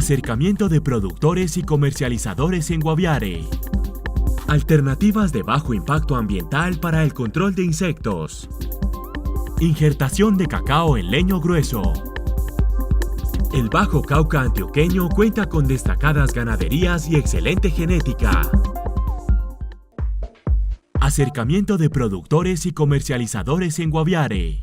Acercamiento de productores y comercializadores en Guaviare. Alternativas de bajo impacto ambiental para el control de insectos. Injertación de cacao en leño grueso. El Bajo Cauca antioqueño cuenta con destacadas ganaderías y excelente genética. Acercamiento de productores y comercializadores en Guaviare.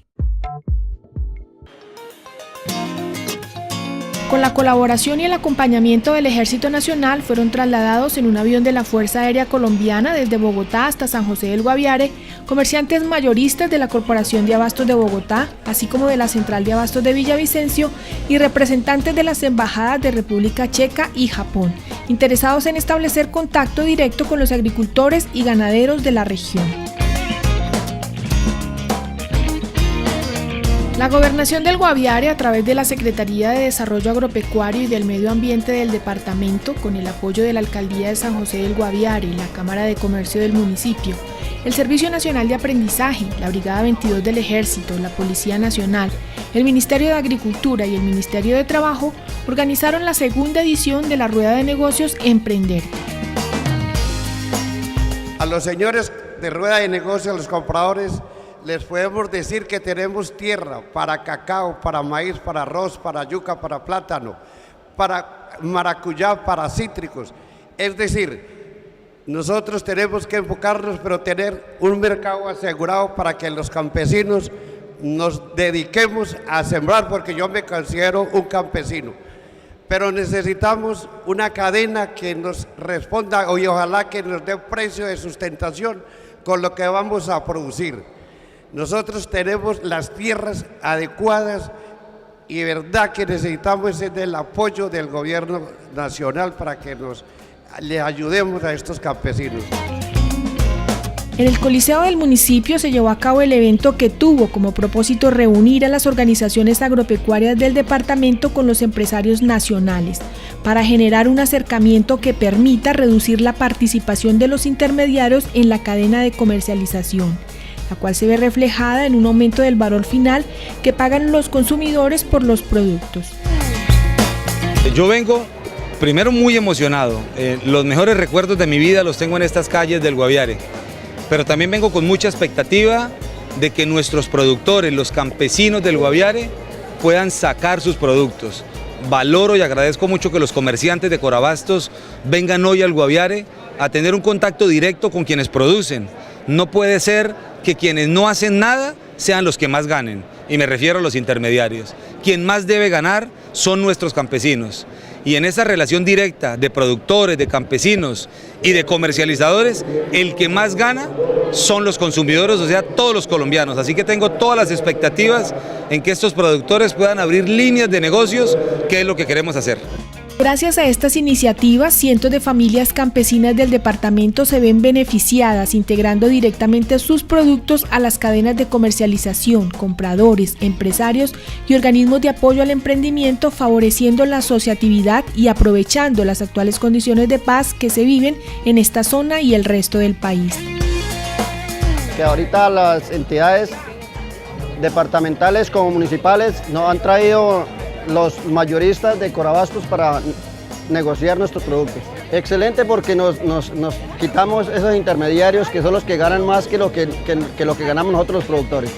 Con la colaboración y el acompañamiento del Ejército Nacional fueron trasladados en un avión de la Fuerza Aérea Colombiana desde Bogotá hasta San José del Guaviare, comerciantes mayoristas de la Corporación de Abastos de Bogotá, así como de la Central de Abastos de Villavicencio y representantes de las embajadas de República Checa y Japón, interesados en establecer contacto directo con los agricultores y ganaderos de la región. La Gobernación del Guaviare, a través de la Secretaría de Desarrollo Agropecuario y del Medio Ambiente del departamento, con el apoyo de la Alcaldía de San José del Guaviare, la Cámara de Comercio del municipio, el Servicio Nacional de Aprendizaje, la Brigada 22 del Ejército, la Policía Nacional, el Ministerio de Agricultura y el Ministerio de Trabajo, organizaron la segunda edición de la Rueda de Negocios Emprender. A los señores de Rueda de Negocios, a los compradores, les podemos decir que tenemos tierra para cacao, para maíz, para arroz, para yuca, para plátano, para maracuyá, para cítricos. Es decir, nosotros tenemos que enfocarnos, pero tener un mercado asegurado para que los campesinos nos dediquemos a sembrar, porque yo me considero un campesino. Pero necesitamos una cadena que nos responda y ojalá que nos dé precio de sustentación con lo que vamos a producir. Nosotros tenemos las tierras adecuadas y verdad que necesitamos el apoyo del gobierno nacional para que le ayudemos a estos campesinos. En el Coliseo del municipio se llevó a cabo el evento que tuvo como propósito reunir a las organizaciones agropecuarias del departamento con los empresarios nacionales para generar un acercamiento que permita reducir la participación de los intermediarios en la cadena de comercialización, la cual se ve reflejada en un aumento del valor final que pagan los consumidores por los productos. Yo vengo primero muy emocionado, los mejores recuerdos de mi vida los tengo en estas calles del Guaviare, pero también vengo con mucha expectativa de que nuestros productores, los campesinos del Guaviare, puedan sacar sus productos. Valoro y agradezco mucho que los comerciantes de Corabastos vengan hoy al Guaviare a tener un contacto directo con quienes producen. No puede ser que quienes no hacen nada sean los que más ganen, y me refiero a los intermediarios. Quien más debe ganar son nuestros campesinos, y en esa relación directa de productores, de campesinos y de comercializadores, el que más gana son los consumidores, o sea, todos los colombianos. Así que tengo todas las expectativas en que estos productores puedan abrir líneas de negocios, que es lo que queremos hacer. Gracias a estas iniciativas, cientos de familias campesinas del departamento se ven beneficiadas, integrando directamente sus productos a las cadenas de comercialización, compradores, empresarios y organismos de apoyo al emprendimiento, favoreciendo la asociatividad y aprovechando las actuales condiciones de paz que se viven en esta zona y el resto del país. Que ahorita las entidades departamentales como municipales nos han traído los mayoristas de Corabastos para negociar nuestros productos. Excelente, porque nos quitamos esos intermediarios que son los que ganan más que lo que ganamos nosotros los productores.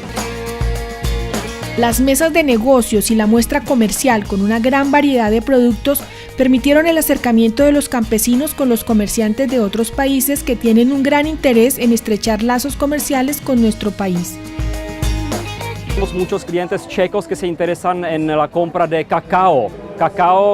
Las mesas de negocios y la muestra comercial con una gran variedad de productos permitieron el acercamiento de los campesinos con los comerciantes de otros países que tienen un gran interés en estrechar lazos comerciales con nuestro país. Tenemos muchos clientes checos que se interesan en la compra de cacao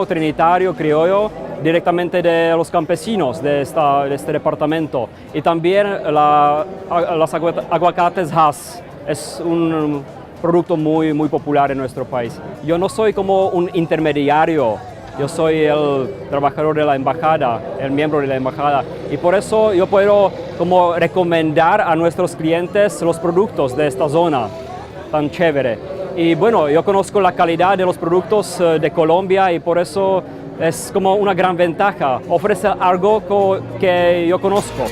trinitario, criollo, directamente de los campesinos de este departamento. Y también los aguacates Hass, es un producto muy popular en nuestro país. Yo no soy como un intermediario, yo soy el trabajador de la embajada, el miembro de la embajada, y por eso yo puedo como recomendar a nuestros clientes los productos de esta zona tan chévere. Y bueno, yo conozco la calidad de los productos de Colombia y por eso es como una gran ventaja, ofrece algo que yo conozco.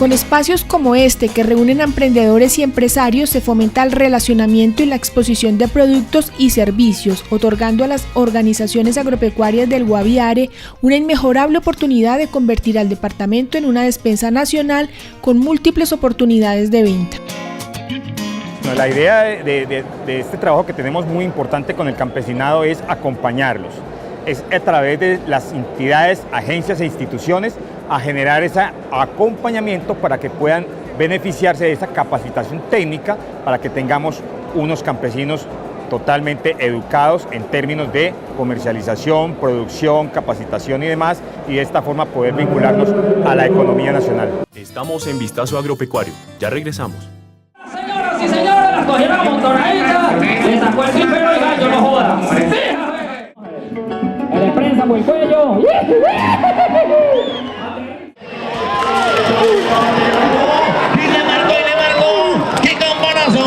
Con espacios como este que reúnen a emprendedores y empresarios se fomenta el relacionamiento y la exposición de productos y servicios, otorgando a las organizaciones agropecuarias del Guaviare una inmejorable oportunidad de convertir al departamento en una despensa nacional con múltiples oportunidades de venta. La idea de este trabajo que tenemos muy importante con el campesinado es acompañarlos. Es a través de las entidades, agencias e instituciones a generar ese acompañamiento para que puedan beneficiarse de esa capacitación técnica para que tengamos unos campesinos totalmente educados en términos de comercialización, producción, capacitación y demás, y de esta forma poder vincularnos a la economía nacional. Estamos en Vistazo Agropecuario. Ya regresamos. Señoras y señores, las cogieron a montonadita, le sacó el tripero y gallo, no joda. El prensa por el cuello. Y le marcó, ¡qué campanazo!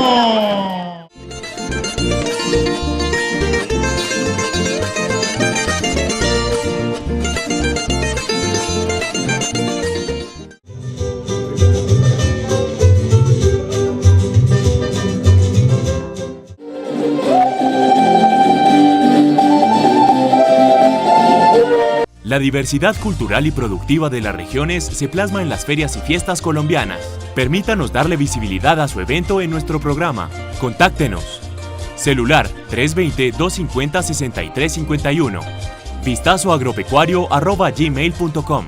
La diversidad cultural y productiva de las regiones se plasma en las ferias y fiestas colombianas. Permítanos darle visibilidad a su evento en nuestro programa. Contáctenos. Celular 320-250-6351. vistazoagropecuario@gmail.com.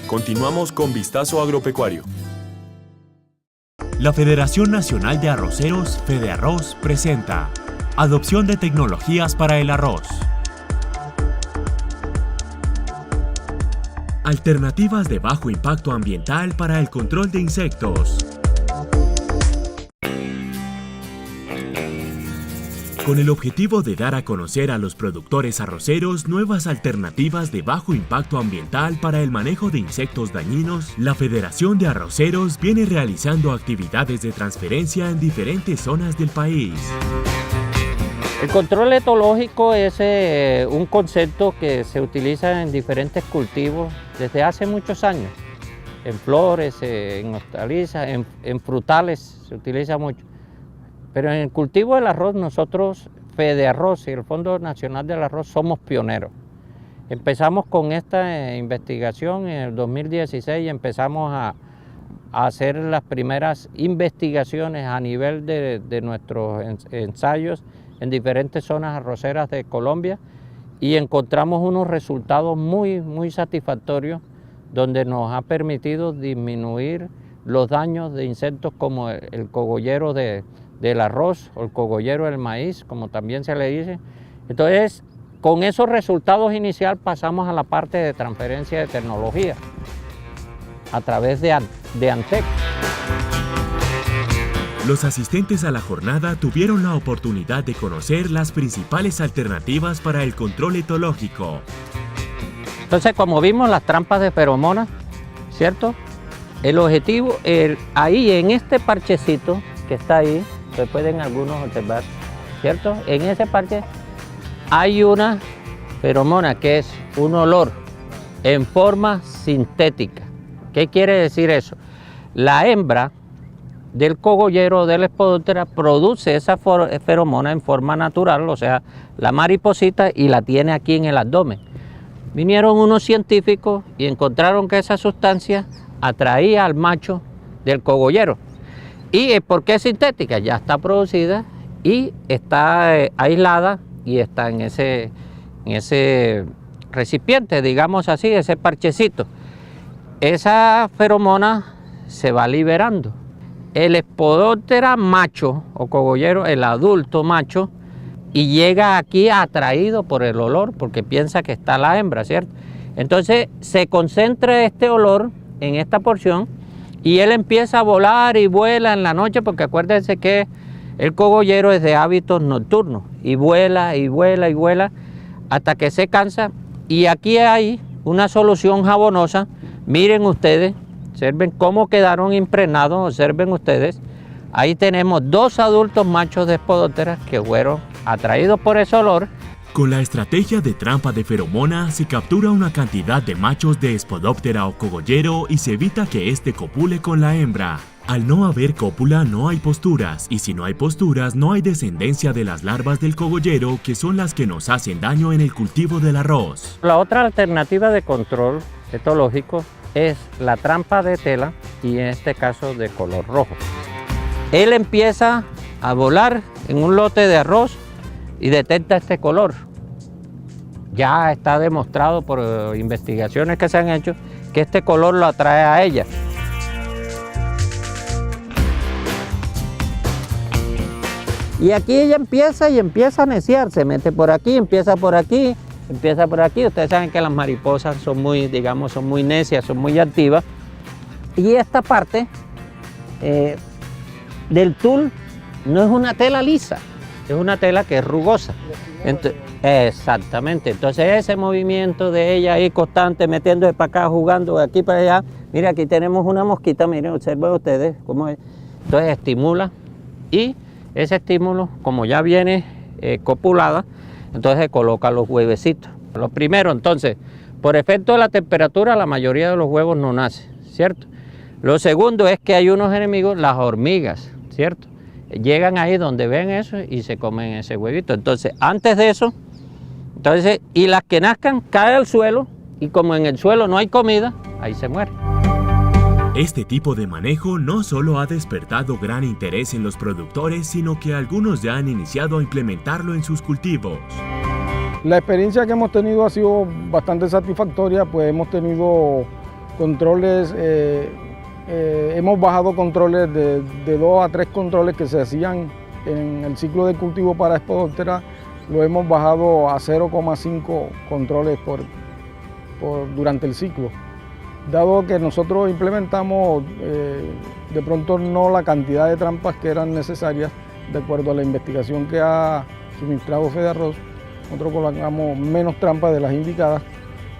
Continuamos con Vistazo Agropecuario. La Federación Nacional de Arroceros, FEDEARROZ, presenta Adopción de tecnologías para el arroz. Alternativas de bajo impacto ambiental para el control de insectos. Con el objetivo de dar a conocer a los productores arroceros nuevas alternativas de bajo impacto ambiental para el manejo de insectos dañinos, la Federación de Arroceros viene realizando actividades de transferencia en diferentes zonas del país. El control etológico es un concepto que se utiliza en diferentes cultivos desde hace muchos años. En flores, en hortalizas, en frutales se utiliza mucho. Pero en el cultivo del arroz nosotros, FEDEARROZ y el Fondo Nacional del Arroz, somos pioneros. Empezamos con esta investigación en el 2016 y empezamos a hacer las primeras investigaciones a nivel de nuestros ensayos en diferentes zonas arroceras de Colombia y encontramos unos resultados muy satisfactorios donde nos ha permitido disminuir los daños de insectos como el cogollero del arroz o el cogollero del maíz, como también se le dice. Entonces, con esos resultados iniciales pasamos a la parte de transferencia de tecnología a través de ANTEC. Los asistentes a la jornada tuvieron la oportunidad de conocer las principales alternativas para el control etológico. Entonces, como vimos las trampas de feromonas, ¿cierto? El objetivo, ahí en este parchecito que está ahí, se pueden algunos observar, ¿cierto? En ese parche hay una feromona que es un olor en forma sintética. ¿Qué quiere decir eso? La hembra del cogollero de la Lepidoptera produce esa feromona en forma natural, o sea, la mariposita, y la tiene aquí en el abdomen. Vinieron unos científicos y encontraron que esa sustancia atraía al macho del cogollero. ¿Y por qué es sintética? Ya está producida y está aislada y está en ese recipiente, digamos así, ese parchecito. Esa feromona se va liberando. El Lepidoptera macho o cogollero, el adulto macho, y llega aquí atraído por el olor porque piensa que está la hembra, ¿cierto? Entonces se concentra este olor en esta porción y él empieza a volar y vuela en la noche, porque acuérdense que el cogollero es de hábitos nocturnos y vuela y vuela y vuela hasta que se cansa. Y aquí hay una solución jabonosa. Miren ustedes, observen cómo quedaron impregnados, observen ustedes. Ahí tenemos 2 adultos machos de Lepidoptera que fueron atraídos por ese olor Con la estrategia de trampa de feromona se captura una cantidad de machos de Spodoptera o cogollero y se evita que éste copule con la hembra. Al no haber cópula no hay posturas, y si no hay posturas no hay descendencia de las larvas del cogollero, que son las que nos hacen daño en el cultivo del arroz. La otra alternativa de control etológico es la trampa de tela, y en este caso de color rojo. Él empieza a volar en un lote de arroz y detecta este color. Ya está demostrado por investigaciones que se han hecho que este color lo atrae a ella. Y aquí ella empieza a neciar, se mete por aquí, empieza por aquí, empieza por aquí. Ustedes saben que las mariposas son muy, digamos, son muy necias, son muy activas. Y esta parte del tul no es una tela lisa, es una tela que es rugosa. Exactamente, entonces ese movimiento de ella ahí constante, metiéndose para acá, jugando de aquí para allá. Mira, aquí tenemos una mosquita, miren, observen ustedes cómo es. Entonces estimula, y ese estímulo, como ya viene copulada, entonces coloca los huevecitos. Lo primero, entonces, por efecto de la temperatura, la mayoría de los huevos no nacen, ¿cierto? Lo segundo es que hay unos enemigos, las hormigas, ¿cierto? Llegan ahí donde ven eso y se comen ese huevito. Entonces, antes de eso, y las que nazcan caen al suelo, y como en el suelo no hay comida, ahí se mueren. Este tipo de manejo no solo ha despertado gran interés en los productores, sino que algunos ya han iniciado a implementarlo en sus cultivos. La experiencia que hemos tenido ha sido bastante satisfactoria, pues hemos tenido controles, hemos bajado controles de 2 a 3 controles que se hacían en el ciclo de cultivo para Spodoptera, lo hemos bajado a 0,5 controles durante el ciclo. Dado que nosotros implementamos de pronto no la cantidad de trampas que eran necesarias, de acuerdo a la investigación que ha suministrado Fedearroz, nosotros colocamos menos trampas de las indicadas,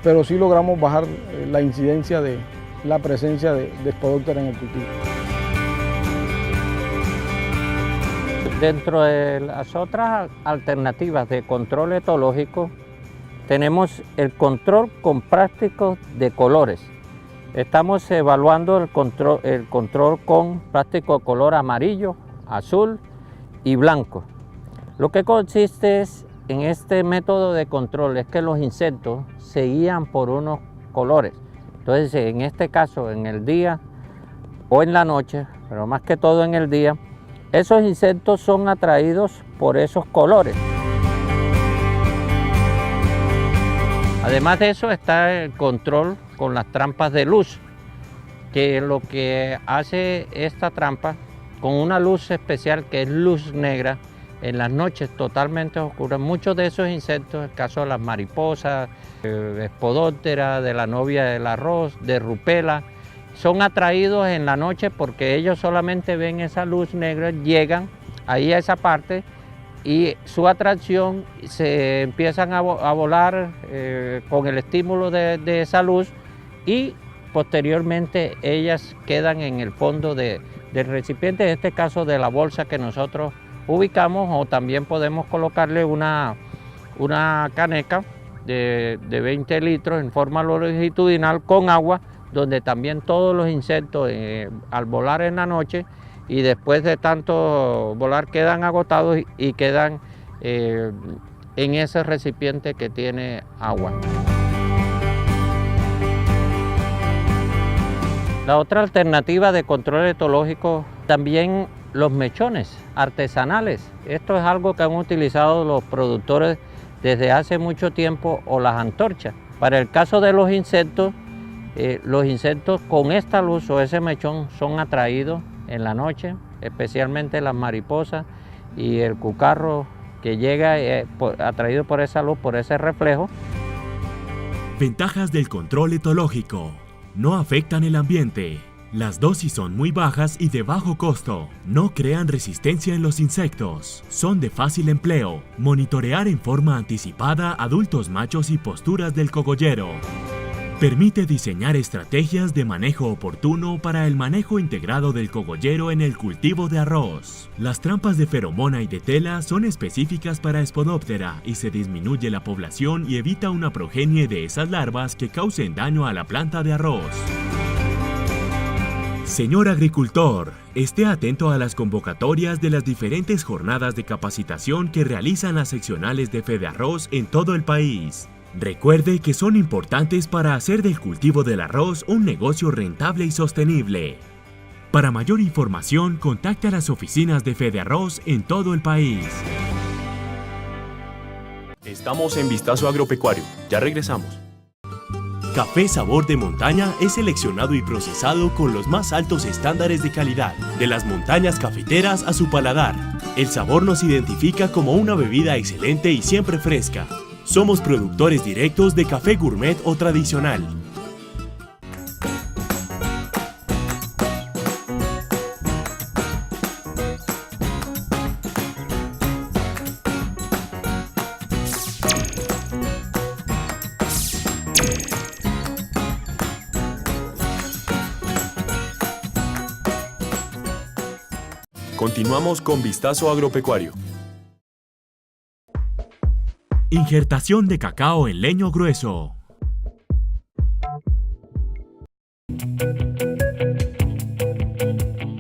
pero sí logramos bajar la incidencia de la presencia de Spodoptera en el cultivo. Dentro de las otras alternativas de control etológico, tenemos el control con plásticos de colores. Estamos evaluando el control con plástico de color amarillo, azul y blanco. Lo que consiste es, en este método de control, es que los insectos se guían por unos colores. Entonces, en este caso, en el día o en la noche, pero más que todo en el día, esos insectos son atraídos por esos colores. Además de eso está el control con las trampas de luz, que lo que hace esta trampa con una luz especial que es luz negra en las noches totalmente oscuras. Muchos de esos insectos, el caso de las mariposas, de Spodoptera, de la novia del arroz, de rupela, son atraídos en la noche porque ellos solamente ven esa luz negra, llegan ahí a esa parte y su atracción se empiezan a volar con el estímulo de esa luz, y posteriormente ellas quedan en el fondo del recipiente, en este caso de la bolsa que nosotros ubicamos, o también podemos colocarle una caneca de 20 litros en forma longitudinal con agua, donde también todos los insectos al volar en la noche y después de tanto volar quedan agotados y quedan en ese recipiente que tiene agua. La otra alternativa de control etológico, también los mechones artesanales. Esto es algo que han utilizado los productores desde hace mucho tiempo, o las antorchas. Para el caso de los insectos con esta luz o ese mechón son atraídos en la noche, especialmente las mariposas y el cucarro que llega atraído por esa luz, por ese reflejo. Ventajas del control etológico. No afectan el ambiente. Las dosis son muy bajas y de bajo costo. No crean resistencia en los insectos. Son de fácil empleo. Monitorear en forma anticipada adultos machos y posturas del cogollero. Permite diseñar estrategias de manejo oportuno para el manejo integrado del cogollero en el cultivo de arroz. Las trampas de feromona y de tela son específicas para Spodoptera y se disminuye la población y evita una progenie de esas larvas que causen daño a la planta de arroz. Señor agricultor, esté atento a las convocatorias de las diferentes jornadas de capacitación que realizan las seccionales de FEDEARROZ en todo el país. Recuerde que son importantes para hacer del cultivo del arroz un negocio rentable y sostenible. Para mayor información, contacte a las oficinas de FEDEARROZ en todo el país. Estamos en Vistazo Agropecuario. Ya regresamos. Café Sabor de Montaña es seleccionado y procesado con los más altos estándares de calidad, de las montañas cafeteras a su paladar. El sabor nos identifica como una bebida excelente y siempre fresca. Somos productores directos de café gourmet o tradicional. Continuamos con Vistazo Agropecuario. Injertación de cacao en leño grueso.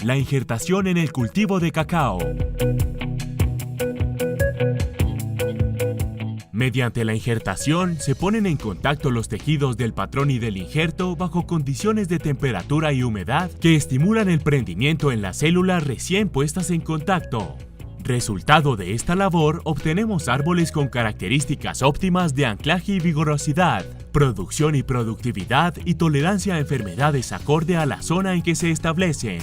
La injertación en el cultivo de cacao. Mediante la injertación se ponen en contacto los tejidos del patrón y del injerto bajo condiciones de temperatura y humedad que estimulan el prendimiento en las células recién puestas en contacto. Resultado de esta labor, obtenemos árboles con características óptimas de anclaje y vigorosidad, producción y productividad y tolerancia a enfermedades acorde a la zona en que se establecen.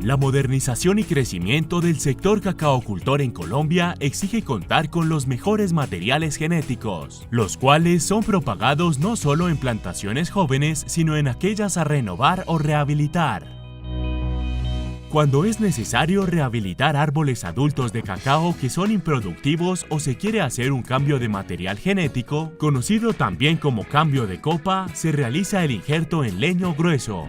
La modernización y crecimiento del sector cacaocultor en Colombia exige contar con los mejores materiales genéticos, los cuales son propagados no solo en plantaciones jóvenes, sino en aquellas a renovar o rehabilitar. Cuando es necesario rehabilitar árboles adultos de cacao que son improductivos o se quiere hacer un cambio de material genético, conocido también como cambio de copa, se realiza el injerto en leño grueso.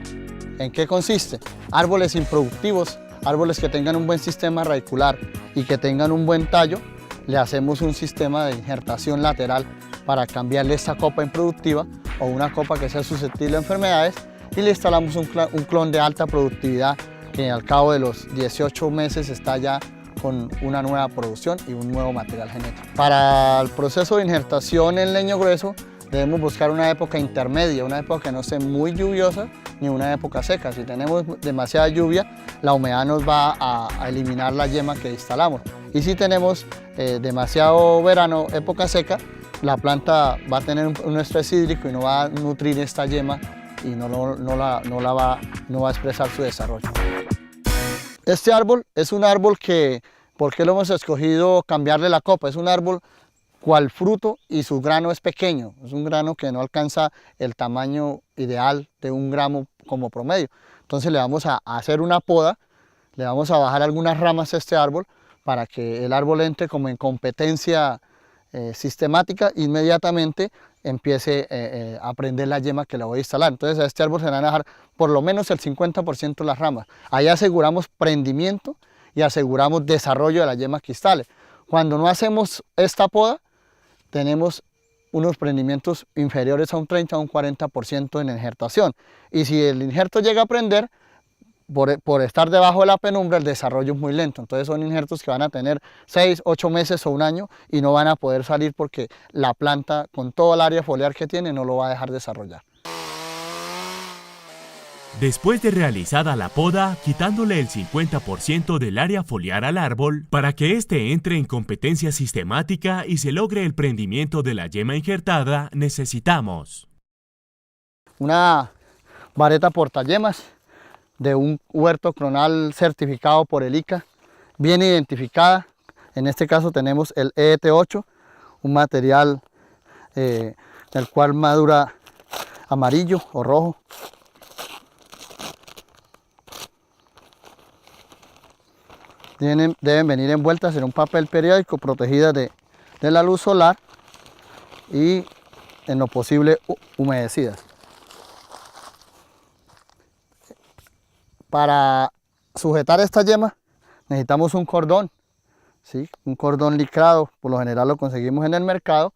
¿En qué consiste? Árboles improductivos, árboles que tengan un buen sistema radicular y que tengan un buen tallo, le hacemos un sistema de injertación lateral para cambiarle esta copa improductiva o una copa que sea susceptible a enfermedades y le instalamos un clon de alta productividad que al cabo de los 18 meses está ya con una nueva producción y un nuevo material genético. Para el proceso de injertación en leño grueso debemos buscar una época intermedia, una época que no esté muy lluviosa ni una época seca. Si tenemos demasiada lluvia, la humedad nos va a eliminar la yema que instalamos. Y si tenemos demasiado verano, época seca, la planta va a tener un estrés hídrico y no va a nutrir esta yema y no va a expresar su desarrollo. Este árbol es un árbol que, ¿por qué lo hemos escogido cambiarle la copa? Es un árbol cual fruto y su grano es pequeño, es un grano que no alcanza el tamaño ideal de 1 gramo como promedio. Entonces le vamos a hacer una poda, le vamos a bajar algunas ramas a este árbol para que el árbol entre como en competencia sistemática, inmediatamente empiece a prender la yema que le voy a instalar. Entonces a este árbol se le van a dejar por lo menos el 50% de las ramas. Ahí aseguramos prendimiento y aseguramos desarrollo de la yema que instale. Cuando no hacemos esta poda, tenemos unos prendimientos inferiores a un 30 o un 40% en injertación. Y si el injerto llega a prender, por estar debajo de la penumbra, el desarrollo es muy lento. Entonces son injertos que van a tener 6, 8 meses o 1 año y no van a poder salir porque la planta, con todo el área foliar que tiene, no lo va a dejar desarrollar. Después de realizada la poda, quitándole el 50% del área foliar al árbol para que éste entre en competencia sistemática y se logre el prendimiento de la yema injertada, necesitamos una vareta portayemas de un huerto clonal certificado por el ICA, bien identificada. En este caso tenemos el ET8, un material del cual madura amarillo o rojo. Deben venir envueltas en un papel periódico protegidas de la luz solar y en lo posible humedecidas. Para sujetar esta yema necesitamos un cordón, ¿sí? Un cordón licrado, por lo general lo conseguimos en el mercado.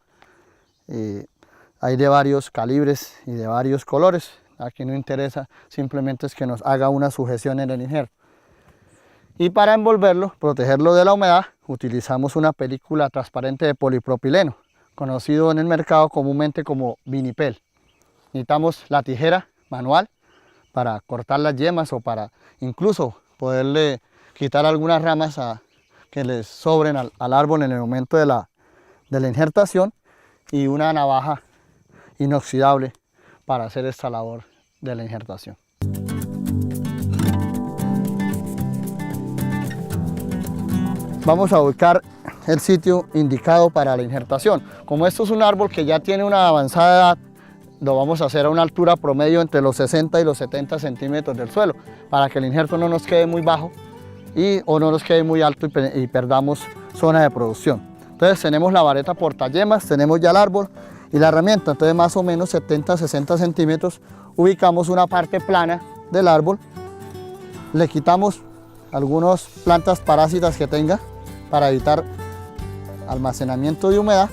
Hay de varios calibres y de varios colores. Aquí no interesa, simplemente es que nos haga una sujeción en el injerto. Y para envolverlo, protegerlo de la humedad, utilizamos una película transparente de polipropileno, conocido en el mercado comúnmente como vinipel. Necesitamos la tijera manual para cortar las yemas o para incluso poderle quitar algunas ramas que les sobren al árbol en el momento de la injertación, y una navaja inoxidable para hacer esta labor de la injertación. Vamos a ubicar el sitio indicado para la injertación. Como esto es un árbol que ya tiene una avanzada edad, lo vamos a hacer a una altura promedio entre los 60 y los 70 centímetros del suelo, para que el injerto no nos quede muy bajo o no nos quede muy alto y perdamos zona de producción. Entonces tenemos la vareta portayemas, tenemos ya el árbol y la herramienta. Entonces más o menos 70-60 centímetros ubicamos una parte plana del árbol, le quitamos algunas plantas parásitas que tenga para evitar almacenamiento de humedad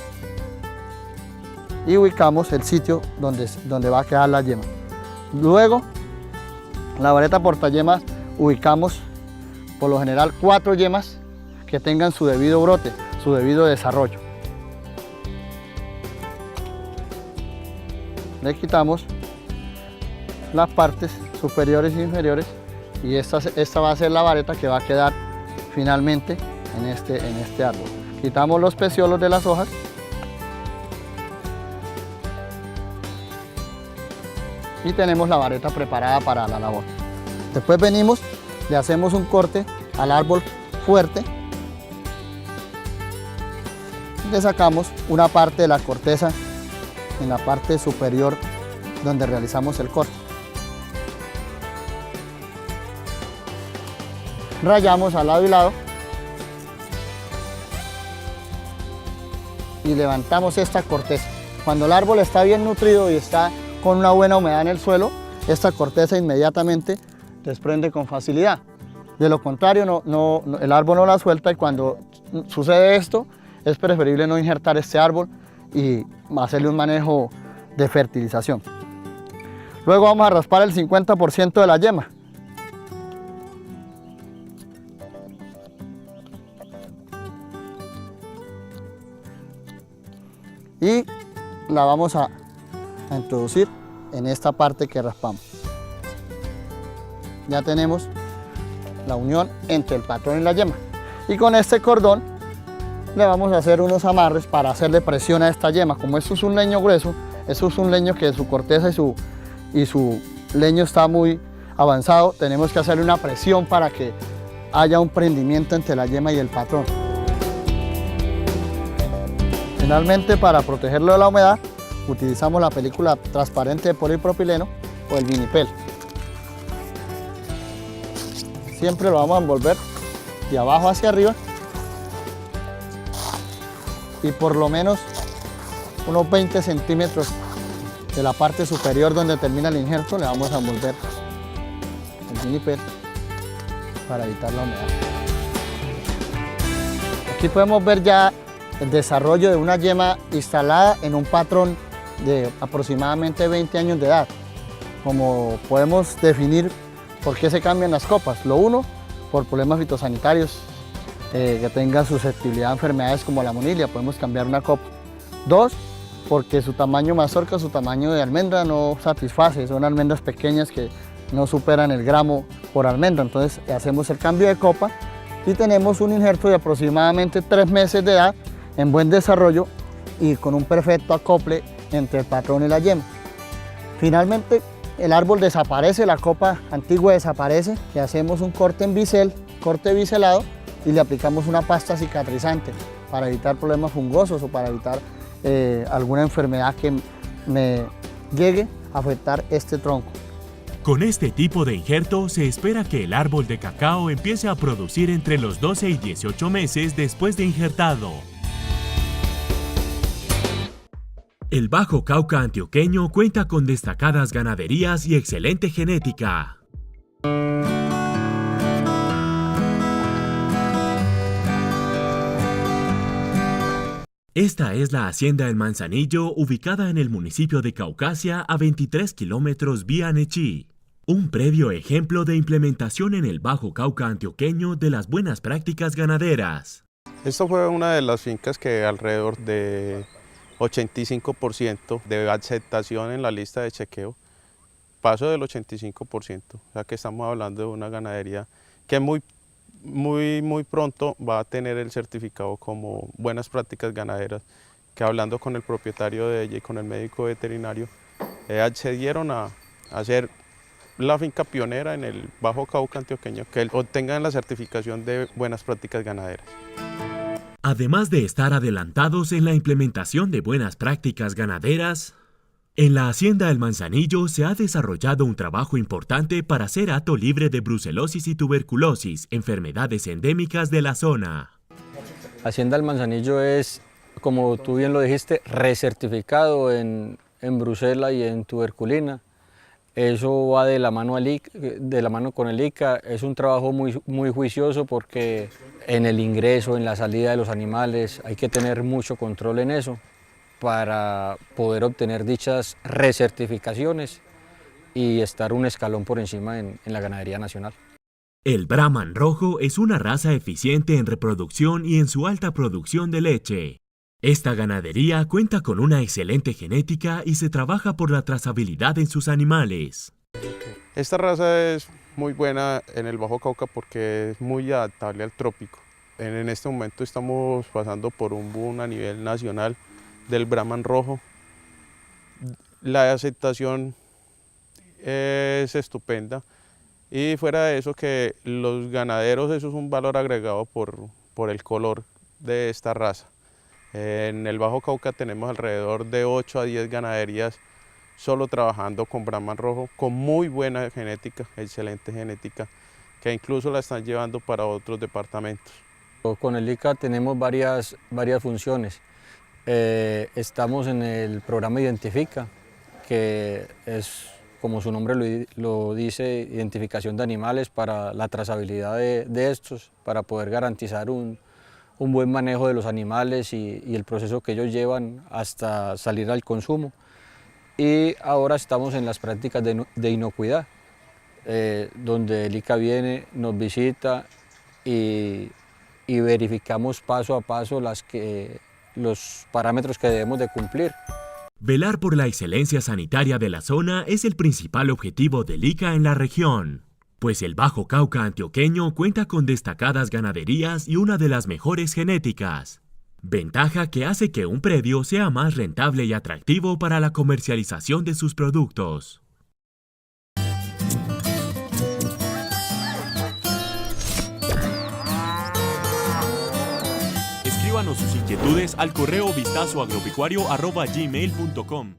y ubicamos el sitio donde va a quedar la yema. Luego, la vareta portayemas ubicamos por lo general 4 yemas que tengan su debido brote, su debido desarrollo. Le quitamos las partes superiores e inferiores y esta va a ser la vareta que va a quedar finalmente en este árbol. Quitamos los peciolos de las hojas y tenemos la vareta preparada para la labor. Después venimos, le hacemos un corte al árbol fuerte y le sacamos una parte de la corteza en la parte superior donde realizamos el corte. Rayamos al lado y lado y levantamos esta corteza. Cuando el árbol está bien nutrido y está con una buena humedad en el suelo, esta corteza inmediatamente desprende con facilidad. De lo contrario, el árbol no la suelta, y cuando sucede esto, es preferible no injertar este árbol y hacerle un manejo de fertilización. Luego vamos a raspar el 50% de la yema. Y la vamos a introducir en esta parte que raspamos. Ya tenemos la unión entre el patrón y la yema. Y con este cordón le vamos a hacer unos amarres para hacerle presión a esta yema. Como esto es un leño grueso, esto es un leño que su corteza y su leño está muy avanzado, tenemos que hacerle una presión para que haya un prendimiento entre la yema y el patrón. Finalmente, para protegerlo de la humedad, utilizamos la película transparente de polipropileno o el vinipel. Siempre lo vamos a envolver de abajo hacia arriba y por lo menos unos 20 centímetros de la parte superior donde termina el injerto le vamos a envolver el vinipel para evitar la humedad. Aquí podemos ver ya el desarrollo de una yema instalada en un patrón de aproximadamente 20 años de edad. Como podemos definir por qué se cambian las copas. Lo uno, por problemas fitosanitarios, que tenga susceptibilidad a enfermedades como la monilia, podemos cambiar una copa. Dos, porque su tamaño mazorca, su tamaño de almendra no satisface, son almendras pequeñas que no superan el gramo por almendra, entonces hacemos el cambio de copa y tenemos un injerto de aproximadamente 3 meses de edad en buen desarrollo y con un perfecto acople entre el patrón y la yema. Finalmente el árbol desaparece, la copa antigua desaparece, le hacemos un corte en bisel, corte biselado, y le aplicamos una pasta cicatrizante para evitar problemas fungosos o para evitar alguna enfermedad que me llegue a afectar este tronco. Con este tipo de injerto se espera que el árbol de cacao empiece a producir entre los 12 y 18 meses después de injertado. El Bajo Cauca antioqueño cuenta con destacadas ganaderías y excelente genética. Esta es la Hacienda El Manzanillo, ubicada en el municipio de Caucasia, a 23 kilómetros vía Nechí. Un previo ejemplo de implementación en el Bajo Cauca antioqueño de las buenas prácticas ganaderas. Esta fue una de las fincas que alrededor de 85% de aceptación en la lista de chequeo, paso del 85%, o sea que estamos hablando de una ganadería que muy pronto va a tener el certificado como buenas prácticas ganaderas, que hablando con el propietario de ella y con el médico veterinario, accedieron a hacer la finca pionera en el Bajo Cauca antioqueño, que obtengan la certificación de buenas prácticas ganaderas. Además de estar adelantados en la implementación de buenas prácticas ganaderas, en la Hacienda El Manzanillo se ha desarrollado un trabajo importante para ser hato libre de brucelosis y tuberculosis, enfermedades endémicas de la zona. Hacienda El Manzanillo es, como tú bien lo dijiste, recertificado en brucela y en tuberculina. Eso va de la mano con el ICA. Es un trabajo muy juicioso porque en el ingreso, en la salida de los animales, hay que tener mucho control en eso para poder obtener dichas recertificaciones y estar un escalón por encima en la ganadería nacional. El Brahman rojo es una raza eficiente en reproducción y en su alta producción de leche. Esta ganadería cuenta con una excelente genética y se trabaja por la trazabilidad en sus animales. Esta raza es muy buena en el Bajo Cauca porque es muy adaptable al trópico. En este momento estamos pasando por un boom a nivel nacional del Brahman rojo. La aceptación es estupenda y fuera de eso que los ganaderos, eso es un valor agregado por el color de esta raza. En el Bajo Cauca tenemos alrededor de 8 a 10 ganaderías solo trabajando con Brahman rojo, con muy buena genética, excelente genética, que incluso la están llevando para otros departamentos. Con el ICA tenemos varias funciones. Estamos en el programa Identifica, que es, como su nombre lo dice, identificación de animales para la trazabilidad de estos, para poder garantizar un buen manejo de los animales y el proceso que ellos llevan hasta salir al consumo. Y ahora estamos en las prácticas de inocuidad, donde el ICA viene, nos visita y verificamos paso a paso los parámetros que debemos de cumplir. Velar por la excelencia sanitaria de la zona es el principal objetivo del ICA en la región, pues el Bajo Cauca antioqueño cuenta con destacadas ganaderías y una de las mejores genéticas, ventaja que hace que un predio sea más rentable y atractivo para la comercialización de sus productos. Escríbanos sus inquietudes al correo vistazoagropecuario@gmail.com.